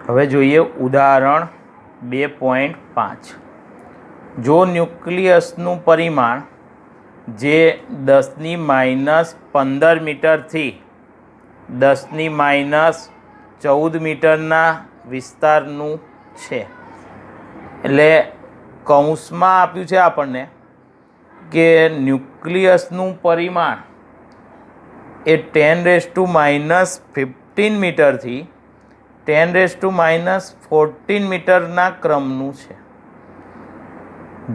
હવે જોઈએ ઉદાહરણ 2.5. જો ન્યુક્લિયસનું પરિમાણ જે 10⁻15 મીટરથી 10⁻14 મીટરના વિસ્તારનું છે, એટલે કૌંસમાં આપ્યું છે આપણને કે ન્યુક્લિયસનું પરિમાણ એ 10⁻15 મીટરથી 10⁻14 મીટરના ક્રમનું છે,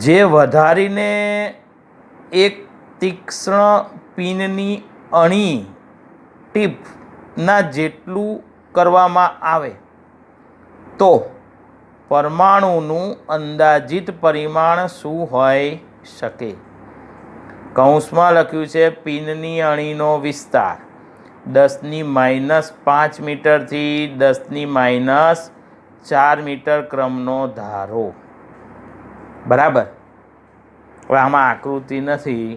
જે વધારીને એક તીક્ષ્ણ પિનની અણી ટીપના જેટલું કરવામાં આવે તો પરમાણુનું અંદાજિત પરિમાણ શું હોઈ શકે? કૌંસમાં લખ્યું છે પિનની અણીનો વિસ્તાર 10⁻5 મીટરથી 10⁻4 મીટર ક્રમનો ધારો. બરાબર. હવે આમાં આકૃતિ નથી,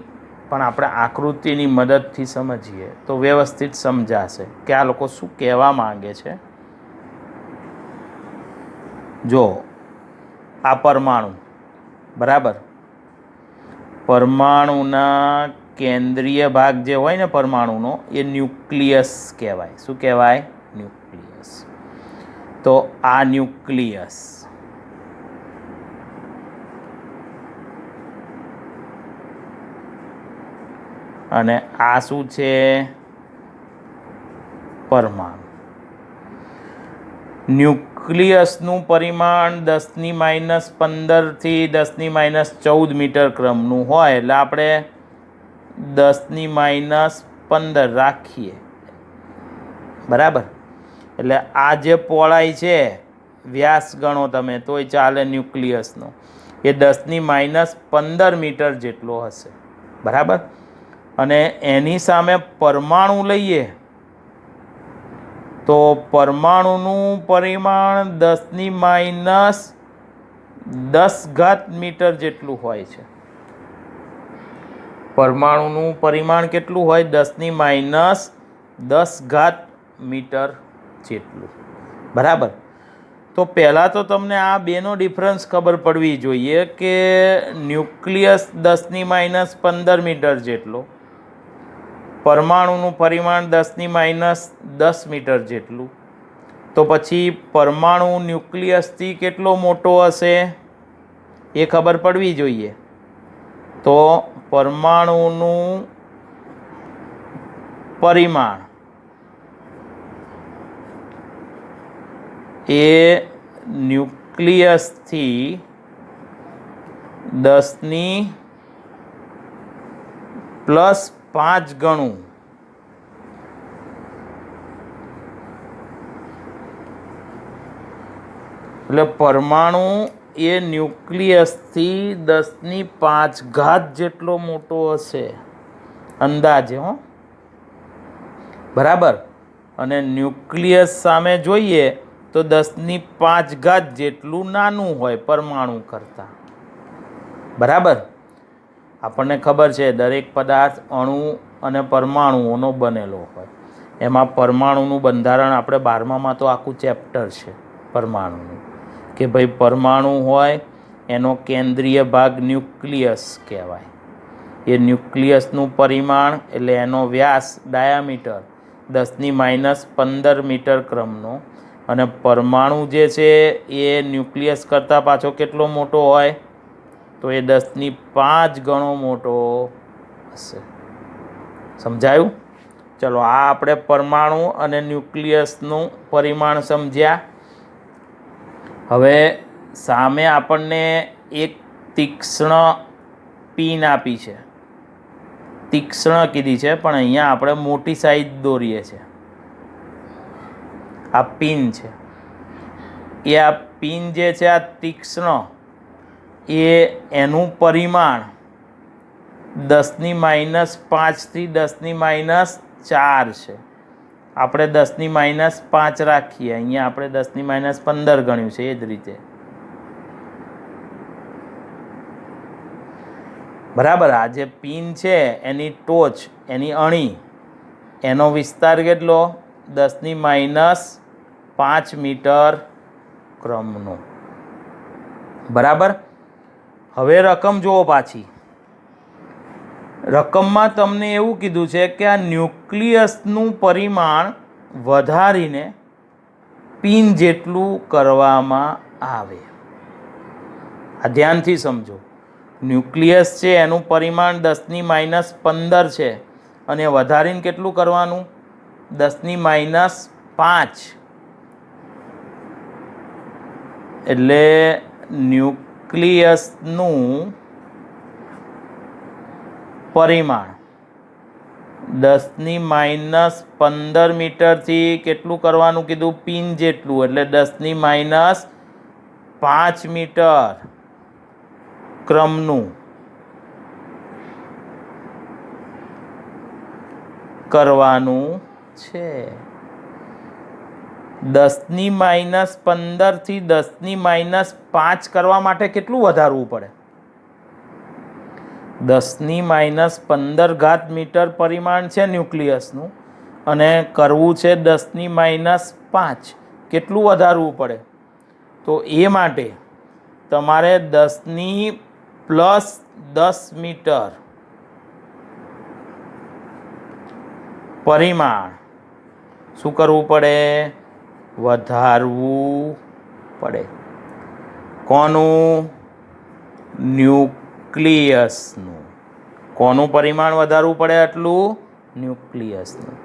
પણ આપણે આકૃતિની મદદથી સમજીએ તો વ્યવસ્થિત સમજાશે કે આ લોકો શું કહેવા માંગે છે. જો આ પરમાણુ, બરાબર, પરમાણુના કેન્દ્રીય ભાગ જે હોય ને પરમાણુનો એ ન્યુક્લિયસ કહેવાય. શું કહેવાય? ન્યુક્લિયસ. તો આ ન્યુક્લિયસ અને આ શું છે? પરમાણુ. ન્યુક્લિયસનું પરિમાણ 10⁻15 થી 10⁻14 મીટર ક્રમનું હોય, એટલે આપણે 10⁻15 રાખીએ. બરાબર. એટલે આ જે પહોળાઈ છે, વ્યાસ ગણો તમે તોય ચાલે ન્યુક્લિયસનો, એ 10⁻15 મીટર જેટલો હશે. બરાબર. અને એની સામે પરમાણુ લઈએ તો પરમાણુનું પરિમાણ 10⁻10 મીટર જેટલું હોય છે. પરમાણુનું પરિમાણ કેટલું હોય? 10⁻10 મીટર જેટલું. બરાબર. તો પહેલાં તો તમને આ બેનો ડિફરન્સ ખબર પડવી જોઈએ કે ન્યુક્લિયસ 10⁻15 મીટર જેટલો, પરમાણુનું પરિમાણ 10⁻10 મીટર જેટલું, તો પછી પરમાણુ ન્યુક્લિયસથી કેટલો મોટો હશે એ ખબર પડવી જોઈએ. તો પરમાણુનું પરિમાણ એ ન્યુક્લિયસથી 10⁻5 ગણું એટલે પરમાણુ એ ન્યુક્લિયસથી 10⁻5 જેટલો મોટો હશે અંદાજે. બરાબર. અને ન્યુક્લિયસ સામે જોઈએ તો 10⁻5 જેટલું નાનું હોય પરમાણુ કરતાં. બરાબર. આપણને ખબર છે દરેક પદાર્થ અણુ અને પરમાણુઓનો બનેલો હોય. એમાં પરમાણુનું બંધારણ આપણે 12મામાં તો આખું ચેપ્ટર છે પરમાણુનું, કે ભાઈ પરમાણુ હોય એનો કેન્દ્રીય ભાગ ન્યુક્લિયસ કહેવાય. એ ન્યુક્લિયસનું પરિમાણ એટલે એનો વ્યાસ ડાયામીટર 10⁻15 મીટર ક્રમનો, અને પરમાણુ જે છે એ ન્યુક્લિયસ કરતાં પાછો કેટલો મોટો હોય? તો એ 10⁻5 ગણો મોટો હશે. સમજાયું? ચલો, આ આપણે પરમાણુ અને ન્યુક્લિયસનું પરિમાણ સમજ્યા. હવે સામે આપણને એક તીક્ષ્ણ પિન આપી છે, તીક્ષ્ણ કીધી છે, પણ અહીંયા આપણે મોટી સાઈઝ દોરીએ છીએ. આ પિન છે, એ આ પિન જે છે આ તીક્ષ્ણ એનું પરિમાણ 10⁻5 થી 10⁻4 છે. આપણે 10⁻5 રાખીએ, અહીંયા આપણે 10⁻15 ગણ્યું છે. એ જ રીતે. બરાબર. આ જે પિન છે એની ટોચ, એની અણી, એનો વિસ્તાર કેટલો? 10⁻5 મીટર ક્રમનો. બરાબર. હવે રકમ જુઓ પાછી. રકમમાં તમને એવું કીધું છે કે આ ન્યુક્લિયસનું પરિમાણ વધારીને પિન જેટલું કરવામાં આવે. આ ધ્યાનથી સમજો. ન્યુક્લિયસ છે એનું પરિમાણ 10⁻15 છે અને વધારીને કેટલું કરવાનું? 10⁻5. એટલે ન્યુક્લિયસનું પરિમાણ 10⁻15 મીટરથી કેટલું કરવાનું કીધું? પિન જેટલું, એટલે 10⁻5 મીટર ક્રમનું કરવાનું છે. 10⁻15 થી 10⁻5 કરવા માટે કેટલું વધારવું પડે? 10⁻15 મીટર પરિમાણ છે ન્યુક્લિયસનું અને કરવું છે 10⁻5. કેટલું વધારવું પડે? તો એ માટે તમારે 10⁻10 મીટર પરિમાણ શું કરવું પડે? વધારવું પડે. કોનું? ન્યુક્લિયસનું. કોનું પરિમાણ વધારવું પડે? આટલું ન્યુક્લિયસનું.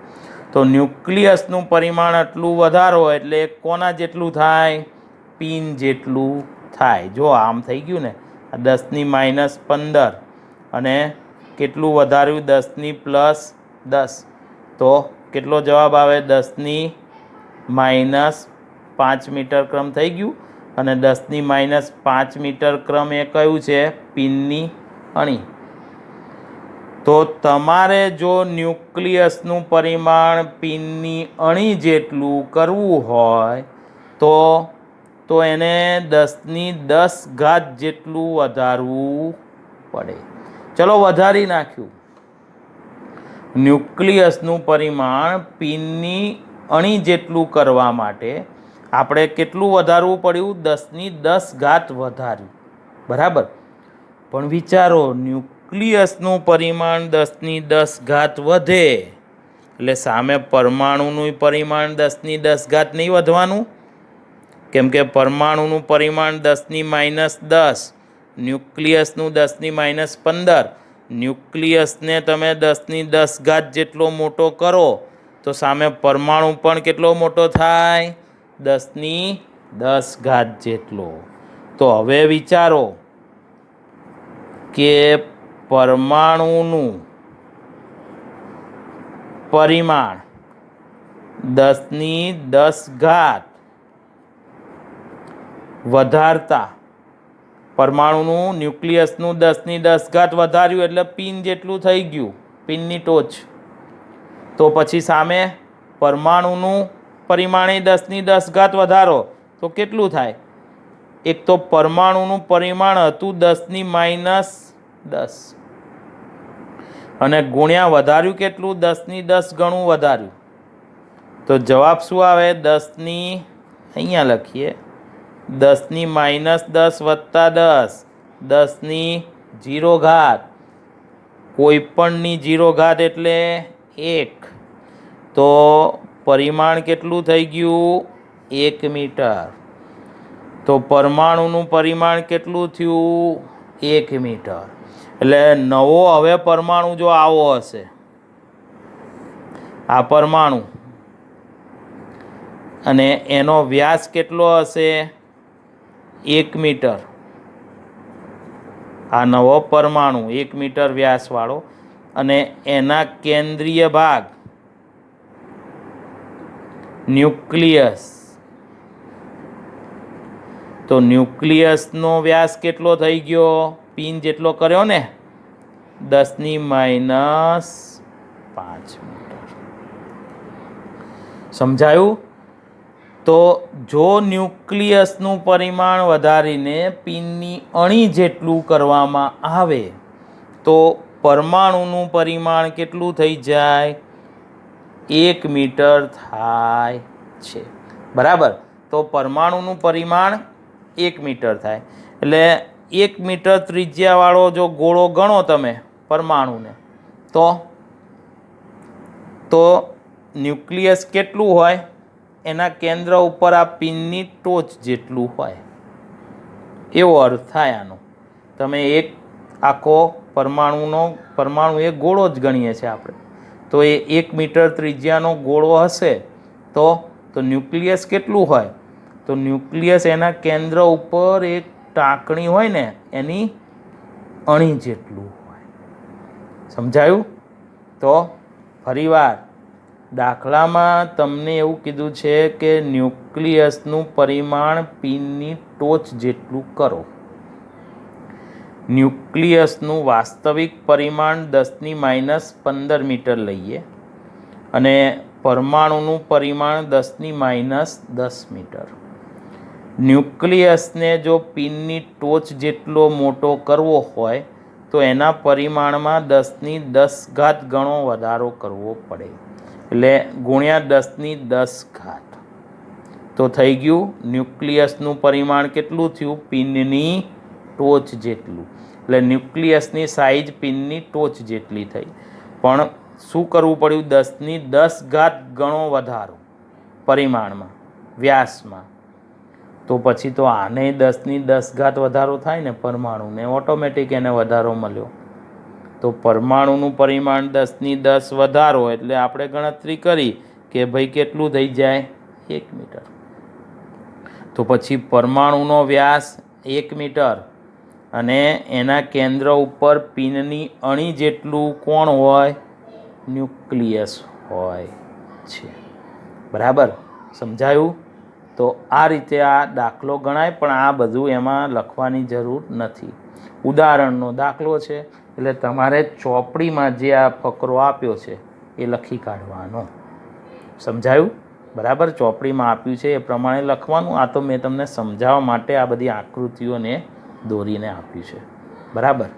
તો ન્યુક્લિયસનું પરિમાણ આટલું વધારો એટલે કોના જેટલું થાય? પિન જેટલું થાય. જો આમ થઈ ગયું ને, 10⁻15 અને કેટલું વધાર્યું? 10⁻10. તો કેટલો જવાબ આવે? 10⁻5 મીટર ક્રમ થઈ ગયું. અને 10⁻5 મીટર ક્રમ એ કયું છે? પિનની અણી. તો તમારે જો ન્યુક્લિયસનું પરિમાણ પિનની અણી જેટલું કરવું હોય તો એને 10⁻10 જેટલું વધારવું પડે. ચલો વધારી નાખ્યું. ન્યુક્લિયસનું પરિમાણ પિનની અણી જેટલું કરવા માટે આપણે કેટલું વધારવું પડ્યું? 10⁻10 વધાર્યું. બરાબર. પણ વિચારો, ન્યુક્લિયસનું પરિમાણ 10⁻10 વધે એટલે સામે પરમાણુનું પરિમાણ 10⁻10 નહીં વધવાનું? કેમ કે પરમાણુનું પરિમાણ 10⁻10, ન્યુક્લિયસનું 10⁻15. ન્યુક્લિયસને તમે 10⁻10 જેટલો મોટો કરો તો સામે પરમાણુ પણ કેટલો મોટો થાય? 10⁻10 જેટલો. તો હવે વિચારો કે પરમાણુનું પરિમાણ 10⁻10 વધારતા પરમાણુનું ન્યુક્લિયસનું 10⁻10 વધાર્યું એટલે પિન જેટલું થઈ ગયું, પિનની ટોચ. તો પછી સામે પરમાણુનું પરિમાણ 10⁻10 વધારો તો કેટલું થાય? એક તો પરમાણુનું પરિમાણ હતું 10⁻10 અને ગુણ્યા વધાર્યું કેટલું? 10⁻10 ગણું વધાર્યું. તો જવાબ શું આવે? 10 અહીંયા લખીએ 10⁻10 વત્તા 10 10⁻0. કોઈ પણની 0 એટલે 1. તો પરિમાણ કેટલું થઈ ગયું? 1 મીટર. તો પરમાણુનું પરિમાણ કેટલું થયું? 1 મીટર. એટલે નવો હવે પરમાણુ જો આવો હશે, આ પરમાણુ, અને એનો વ્યાસ કેટલો હશે? 1 મીટર. આ નવો પરમાણુ 1 મીટર વ્યાસવાળો અને એના કેન્દ્રીય ભાગ ન્યુક્લિયસ. તો ન્યુક્લિયસનો વ્યાસ કેટલો થઈ ગયો? પિન જેટલો કર્યો ને, 10⁻5 મીટર. સમજાયું? તો જો ન્યુક્લિયસનું પરિમાણ વધારીને પિનની અણી જેટલું કરવામાં આવે તો પરમાણુનું પરિમાણ કેટલું થઈ જાય? 1 મીટર થાય છે. બરાબર. તો પરમાણુનું પરિમાણ 1 મીટર થાય. એટલે 1 મીટર ત્રિજ્યાવાળો જો ગોળો ગણો તમે પરમાણુને, તો ન્યુક્લિયસ કેટલું હોય? એના કેન્દ્ર ઉપર આ પિનની ટોચ જેટલું હોય, એવો અર્થ થાય આનો. તમે એક આખો પરમાણુ એક ગોળો જ ગણીએ છીએ આપણે, તો એ 1 મીટર ત્રિજ્યાનો ગોળો હશે તો ન્યુક્લિયસ કેટલું હોય? તો ન્યુક્લિયસ એના કેન્દ્ર ઉપર એક ટાંકણી હોય ને એની અણી જેટલું હોય. સમજાયું? તો ફરીવાર દાખલામાં તમને એવું કીધું છે કે ન્યુક્લિયસનું પરિમાણ પિનની ટોચ જેટલું કરો. ન્યુક્લિયસનું વાસ્તવિક પરિમાણ 10⁻15 મીટર લઈએ અને પરમાણુનું પરિમાણ 10⁻10 મીટર. ન્યુક્લિયસને જો પિનની ટોચ જેટલો મોટો કરવો હોય તો એના પરિમાણમાં 10⁻10 ગણો વધારો કરવો પડે. એટલે ગુણ્યા 10⁻10. તો થઈ ગયું ન્યુક્લિયસનું પરિમાણ કેટલું થયું? પિનની ટોચ જેટલું. એટલે ન્યુક્લિયસની સાઇઝ પિનની ટોચ જેટલી થઈ. પણ શું કરવું પડ્યું? 10⁻10 ગણો વધારો પરિમાણમાં, વ્યાસમાં. તો પછી તો આને 10⁻10 વધારો થાય ને પરમાણુને, ઓટોમેટિક એને વધારો મળ્યો. તો પરમાણુનું પરિમાણ 10⁻10 વધારો એટલે આપણે ગણતરી કરી કે ભાઈ કેટલું થઈ જાય? 1 મીટર. તો પછી પરમાણુનો વ્યાસ 1 મીટર અને એના કેન્દ્ર ઉપર પિનની અણી જેટલું કોણ હોય? ન્યુક્લિયસ હોય છે. બરાબર? સમજાયું? તો આ રીતે આ દાખલો ગણાય, પણ આ બધું એમાં લખવાની જરૂર નથી. ઉદાહરણનો દાખલો છે એટલે તમારે ચોપડીમાં જે આ ફકરો આપ્યો છે એ લખી કાઢવાનો. સમજાયું? બરાબર? ચોપડીમાં આપ્યું છે એ પ્રમાણે લખવાનું. આ તો મેં તમને સમજાવવા માટે આ બધી આકૃતિઓને દોરીને આપ્યું છે. બરાબર?